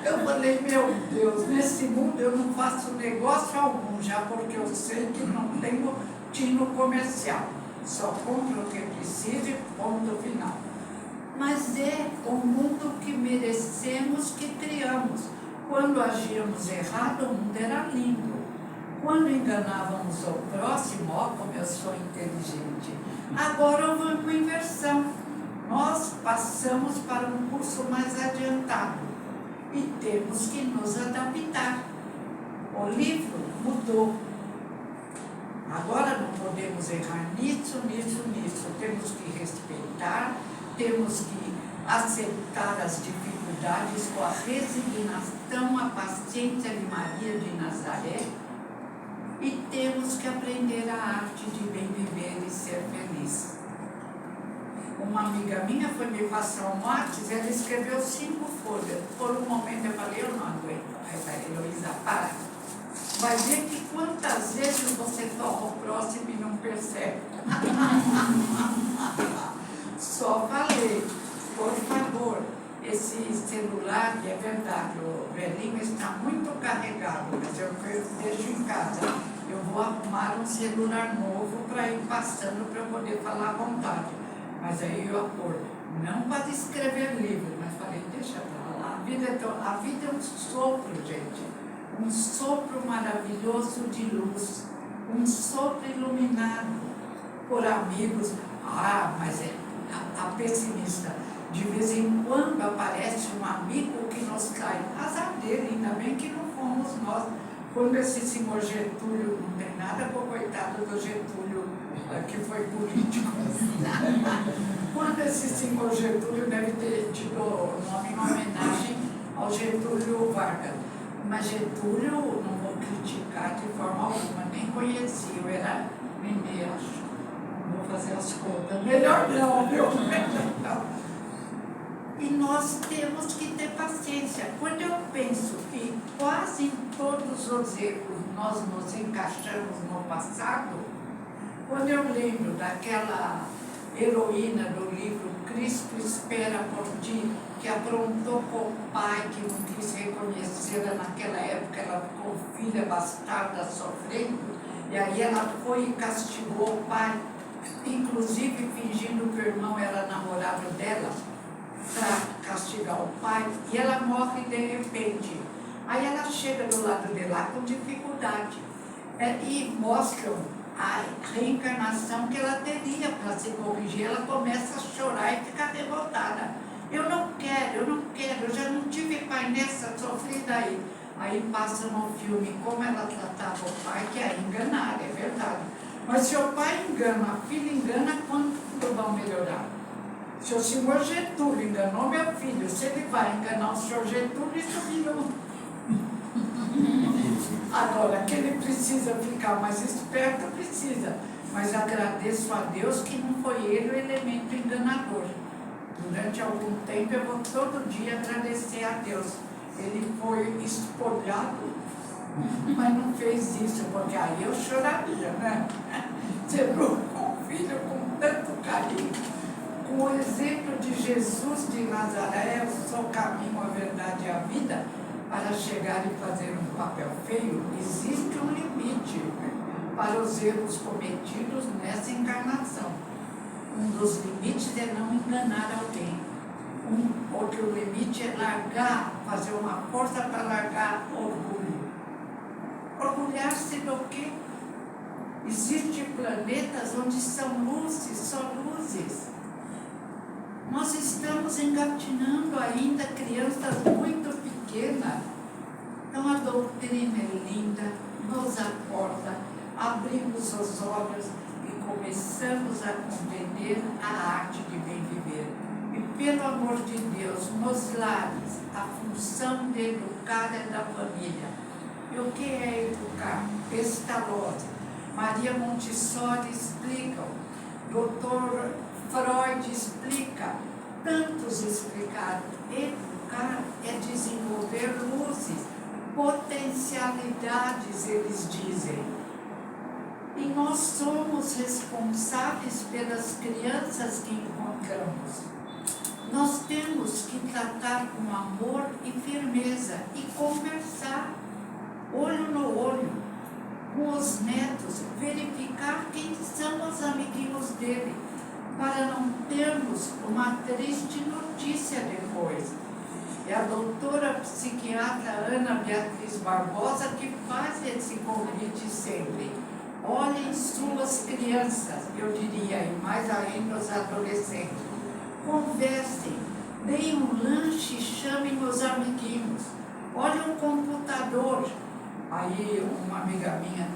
Eu falei, meu Deus, nesse mundo eu não faço negócio algum já, porque eu sei que não tenho tino comercial. Só compro o que preciso e ponto final. Mas é o mundo que merecemos que criamos. Quando agíamos errado, o mundo era lindo. Quando enganávamos o próximo, ó, como eu sou inteligente. Agora houve uma inversão. Nós passamos para um curso mais adiantado e temos que nos adaptar. O livro mudou. Agora não podemos errar nisso. Temos que respeitar, temos que aceitar as dificuldades com a resignação, a paciência de Maria de Nazaré, e temos que aprender a arte de bem viver e ser feliz. Uma amiga minha foi me passar um WhatsApp, ela escreveu 5 folhas. Por um momento eu falei, eu não aguento. Aí vai, Heloísa, para. Vai ver que quantas vezes você toca o próximo e não percebe. Só falei, por favor, esse celular, que é verdade, o velhinho está muito carregado, mas eu deixo em casa. Eu vou arrumar um celular novo para ir passando para eu poder falar à vontade. Mas aí eu acordo, não para escrever livro, mas falei, deixa pra lá. A vida é um sopro, gente. Um sopro maravilhoso de luz. Um sopro iluminado por amigos. Mas é a pessimista. De vez em quando aparece um amigo que nos cai. Azar dele, ainda bem que não fomos nós. Quando esse senhor Getúlio, não tem nada com o coitado do Getúlio, que foi político. Quando esse senhor Getúlio deve ter tido o nome em homenagem ao Getúlio Vargas. Mas Getúlio, não vou criticar de forma alguma, nem conheci, eu era nenê, acho. Vou fazer as contas. Melhor não, viu? Melhor não. E nós temos que ter paciência. Quando eu penso que quase em todos os erros nós nos encaixamos no passado, quando eu lembro daquela heroína do livro Cristo Espera por Ti, que aprontou com o pai, que não quis reconhecê-la naquela época, ela ficou filha bastarda sofrendo, e aí ela foi e castigou o pai, inclusive fingindo que o irmão era namorado dela, para castigar o pai, e ela morre de repente. Aí ela chega do lado de lá com dificuldade, e mostram a reencarnação que ela teria para se corrigir. Ela começa a chorar e ficar revoltada. Eu não quero, eu já não tive pai nessa, sofri daí. Aí passa no filme como ela tratava o pai, que é enganar, é verdade. Mas se o pai engana, a filha engana, quando vão melhorar? Se o senhor Getúlio enganou meu filho, se ele vai enganar o senhor Getúlio, isso virou. Agora, que ele precisa ficar mais esperto, precisa. Mas agradeço a Deus que não foi ele o elemento enganador. Durante algum tempo eu vou todo dia agradecer a Deus. Ele foi espolhado, mas não fez isso, porque aí eu choraria, né? Você viu um filho com tanto carinho, com o exemplo de Jesus de Nazaré, eu sou o caminho, a verdade e a vida, para chegar e fazer um papel feio, existe um limite para os erros cometidos nessa encarnação. Um dos limites é não enganar alguém. Outro limite é largar, fazer uma força para largar orgulho. Orgulhar-se do quê? Existem planetas onde são luzes, só luzes. Nós estamos engatinhando ainda crianças muito pequenas. Então a doutrina é linda, nos acorda, abrimos os olhos e começamos a compreender a arte de bem viver. E, pelo amor de Deus, nos lares, a função de educar é da família. E o que é educar? Pestalozzi, Maria Montessori explicam, Dr. Freud explica, tantos explicaram. Educar é desenvolver luzes, potencialidades, eles dizem. E nós somos responsáveis pelas crianças que encontramos. Nós temos que tratar com amor e firmeza e conversar, olho no olho, com os netos, verificar quem são os amiguinhos dele, para não termos uma triste notícia depois. É a doutora psiquiatra Ana Beatriz Barbosa que faz esse convite sempre. Olhem suas crianças, eu diria, e mais ainda os adolescentes. Conversem, deem um lanche e chamem os amiguinhos. Olhem o computador. Aí uma amiga minha,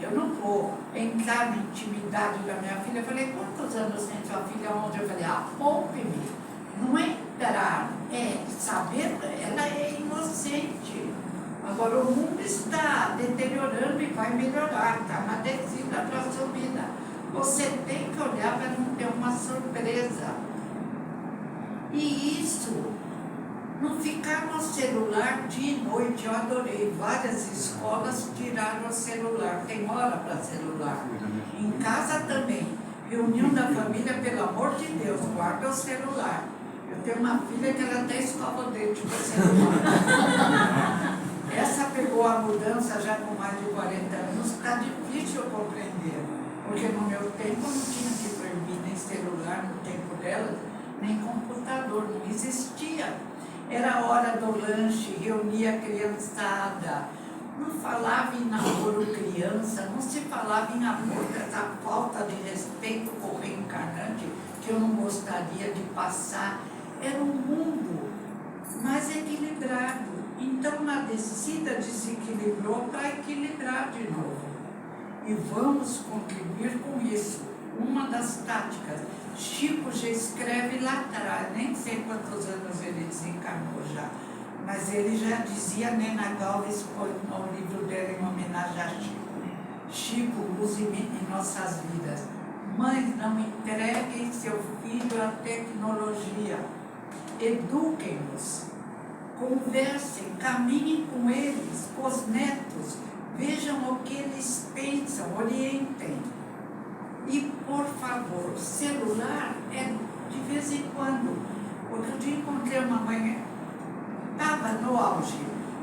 eu não vou entrar na intimidade da minha filha. Eu falei, quantos anos tem sua filha? 11. Eu falei, poupe-me. Não é entrar, é saber, ela é inocente. Agora o mundo está deteriorando e vai melhorar, está na descida para a subida. Você tem que olhar para não ter uma surpresa. E isso, não ficar no celular dia e noite. Eu adorei, várias escolas tiraram o celular, tem hora para celular. Em casa também, reunião da família, pelo amor de Deus, guarda o celular. Eu tenho uma filha que ela até escova o dente com o celular. Essa pegou a mudança já com mais de 40 anos, está difícil compreender, porque no meu tempo não tinha que proibir nem celular, no tempo dela, nem computador, não existia. Era a hora do lanche, reunia a criançada, não falava em namoro criança, não se falava em amor, essa falta de respeito com o reencarnante, que eu não gostaria de passar. Era um mundo mais equilibrado. Então, na descida desequilibrou para equilibrar de novo. E vamos contribuir com isso. Uma das táticas, Chico já escreve lá atrás, nem sei quantos anos ele desencarnou já, mas ele já dizia, Nena Galves, no livro dele em homenagem a Chico, Chico, luz em nossas vidas. Mães, não entreguem seu filho à tecnologia, eduquem-nos. Conversem, caminhem com eles, com os netos, vejam o que eles pensam, orientem. E, por favor, celular é de vez em quando. Outro dia encontrei uma mãe, estava no auge,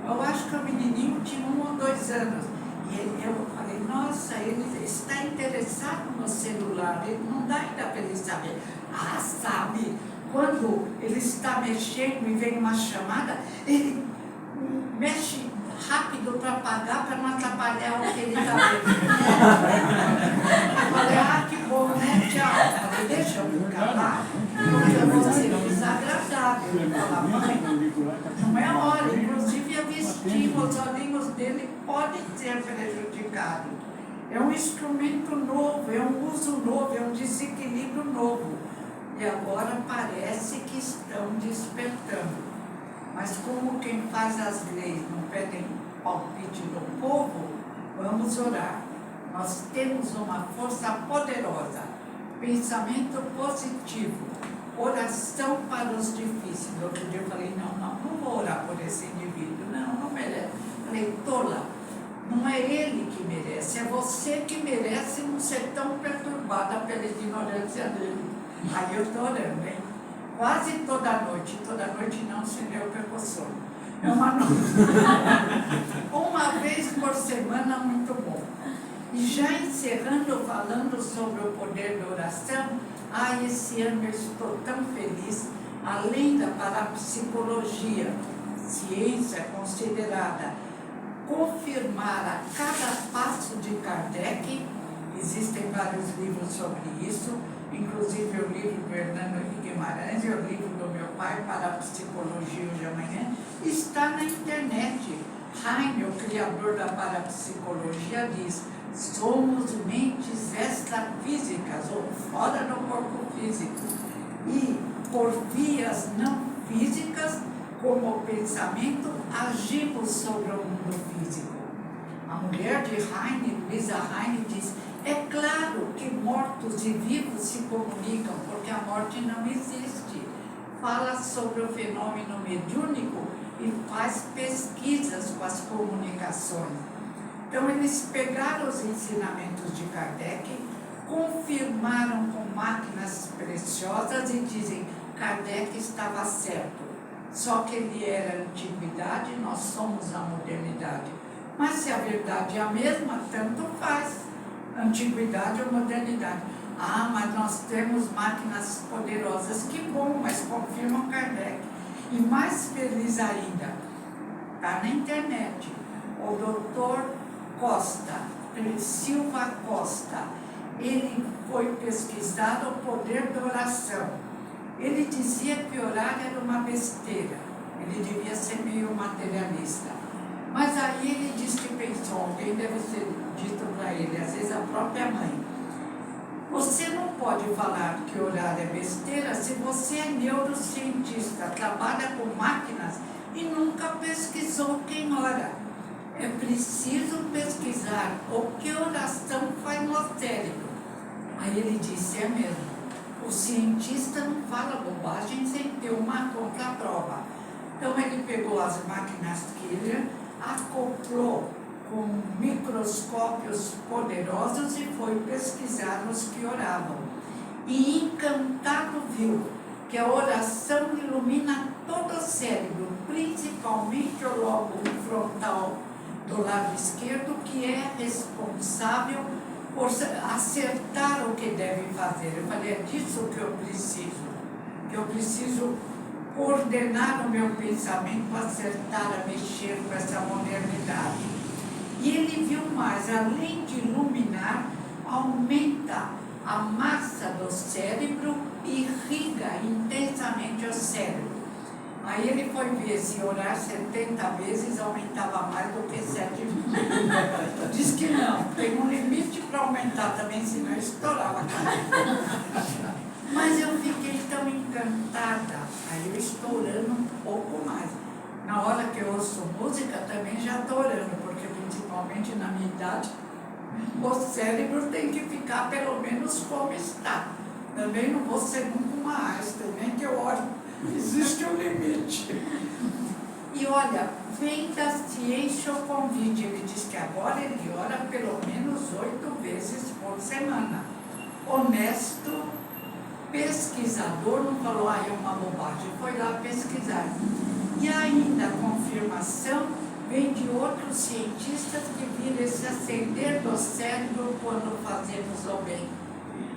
eu acho que o menininho tinha 1 ou 2 anos. E eu falei, nossa, ele está interessado no celular, ele não dá ainda para ele saber. Sabe? Quando ele está mexendo e vem uma chamada, ele mexe rápido para apagar, para não atrapalhar o que ele está vendo. Eu falei, que bom, né? Tchau. Eu falei, deixa eu me calar, porque eu vou ser desagradável. Eu falei, mãe, não é hora. Inclusive, a vestir, os olhinhos dele podem ser prejudicados. É um instrumento novo, é um uso novo, é um desequilíbrio novo. E agora parece que estão despertando. Mas como quem faz as leis não pedem palpite do povo, vamos orar. Nós temos uma força poderosa, pensamento positivo, oração para os difíceis. Outro dia eu falei, não vou orar por esse indivíduo, não merece. Falei, tola, não é ele que merece, é você que merece não ser tão perturbada pela ignorância dele. Aí eu estou orando, hein? Quase toda noite não, senão eu perco sono. É uma vez por semana, muito bom. E já encerrando, falando sobre o poder da oração, esse ano eu estou tão feliz, além da parapsicologia, ciência considerada, confirmar a cada passo de Kardec, existem vários livros sobre isso, inclusive o livro do Hernando Henrique Guimarães e o livro do meu pai, Parapsicologia Hoje e Amanhã, está na internet. Heine, o criador da parapsicologia, diz, somos mentes extrafísicas, ou fora do corpo físico, e por vias não físicas, como o pensamento, agimos sobre o mundo físico. A mulher de Heine, Luisa Heine, diz: é claro que mortos e vivos se comunicam, porque a morte não existe. Fala sobre o fenômeno mediúnico e faz pesquisas com as comunicações. Então, eles pegaram os ensinamentos de Kardec, confirmaram com máquinas preciosas e dizem: Kardec estava certo. Só que ele era a antiguidade e nós somos a modernidade. Mas se a verdade é a mesma, tanto faz, antiguidade ou modernidade. Ah, mas nós temos máquinas poderosas, que bom, mas confirmam Kardec. E mais feliz ainda, está na internet, o doutor Silva Costa, ele foi pesquisado o poder da oração. Ele dizia que orar era uma besteira, ele devia ser meio materialista. Mas aí ele disse que pensou, alguém deve ter dito para ele, às vezes a própria mãe: você não pode falar que orar é besteira se você é neurocientista, trabalha com máquinas e nunca pesquisou quem ora. É preciso pesquisar o que oração faz no cérebro. Aí ele disse: é mesmo. O cientista não fala bobagem sem ter uma contraprova. Então ele pegou as máquinas Killer, acoplou com microscópios poderosos e foi pesquisar os que oravam. E encantado viu que a oração ilumina todo o cérebro, principalmente o lóbulo frontal do lado esquerdo, que é responsável por acertar o que deve fazer. Eu falei: é disso que eu preciso coordenar o meu pensamento, acertar, a mexer com essa modernidade. E ele viu mais, além de iluminar, aumenta a massa do cérebro e irriga intensamente o cérebro. Aí ele foi ver se orar 70 vezes aumentava mais do que 7 vezes. Diz que não, tem um limite para aumentar também, senão estourava a cabeça. Mas eu fiquei tão encantada, aí eu estou orando um pouco mais. Na hora que eu ouço música também já estou orando, porque principalmente na minha idade, o cérebro tem que ficar pelo menos como está. Também não vou ser nunca uma Einstein, nem que eu oro. Existe um limite. E olha, vem da ciência o convite. Ele diz que agora ele ora pelo menos 8 vezes por semana. Honesto, pesquisador, não falou: é uma bobagem, foi lá pesquisar. E ainda a confirmação vem de outros cientistas que viram esse acender do cérebro quando fazemos o bem.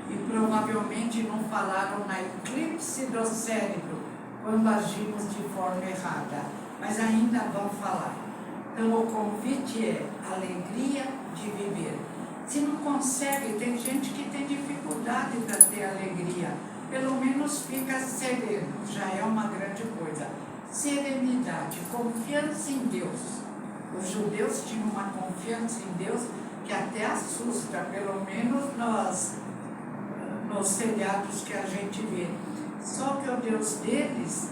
E provavelmente não falaram na eclipse do cérebro, quando agimos de forma errada, mas ainda vão falar. Então o convite é alegria de viver. Se não consegue, tem gente que tem dificuldade para ter alegria, pelo menos fica sereno, já é uma grande coisa. Serenidade, confiança em Deus. Os judeus tinham uma confiança em Deus que até assusta, pelo menos nos seriados que a gente vê. Só que o Deus deles,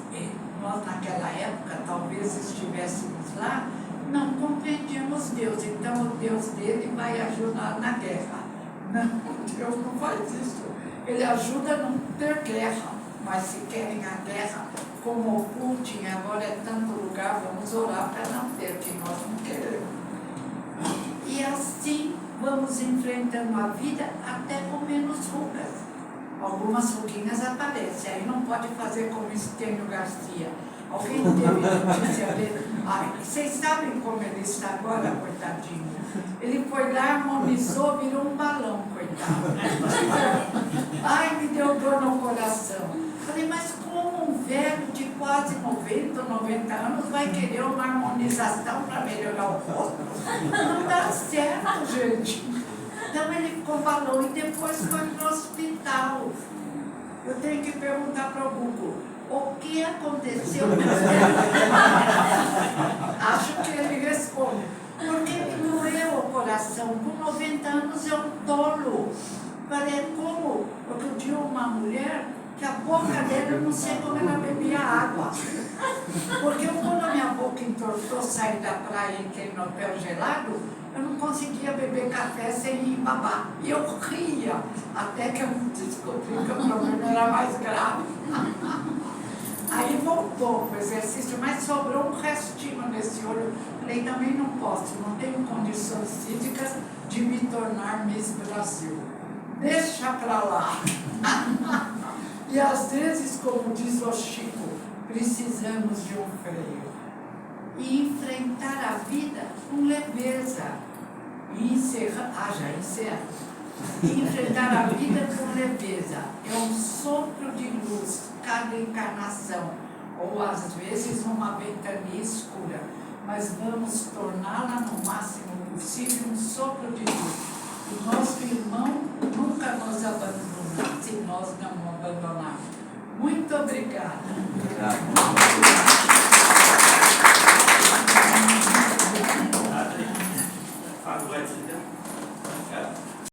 nós naquela época talvez estivéssemos lá, não compreendíamos Deus. Então o Deus dele vai ajudar na guerra. Não, Deus não faz isso. Ele ajuda a não ter guerra. Mas se querem a guerra, como o Putin, agora é tanto lugar, vamos orar para não ter, que nós não queremos. E assim vamos enfrentando a vida até com menos rugas. Algumas ruguinhas aparecem, aí não pode fazer como Estênio Garcia. Alguém teve notícia dele? Ai, vocês sabem como ele está agora, coitadinho? Ele foi lá, harmonizou, virou um balão, coitado. Ai, me deu dor no coração. Falei: mas como um velho de quase 90 anos vai querer uma harmonização para melhorar o rosto? Não dá certo, gente. Então ele ficou balão e depois foi para o hospital. Eu tenho que perguntar para o Google: o que aconteceu? Acho que ele responde: Porque me doeu o coração. Com 90 anos é um tolo. Falei, como? Outro dia uma mulher, que a boca dela, eu não sei como ela bebia água. Porque eu, quando a minha boca entortou, saí da praia e entrei no hotel gelado, eu não conseguia beber café sem ir babar. E eu ria, até que eu descobri que o problema era mais grave. Aí voltou o exercício, mas sobrou um restinho nesse olho. Falei, também não posso, não tenho condições físicas de me tornar Miss Brasil. Deixa pra lá. E às vezes, como diz o Chico, precisamos de um freio. E enfrentar a vida com leveza. E encerrar, já encerro. E enfrentar a vida com leveza. É um sopro de luz, cada encarnação. Ou às vezes uma ventania escura. Mas vamos torná-la no máximo possível um sopro de luz. O nosso irmão nunca nos abandona, se nós não o abandonarmos. Muito obrigada. Obrigado.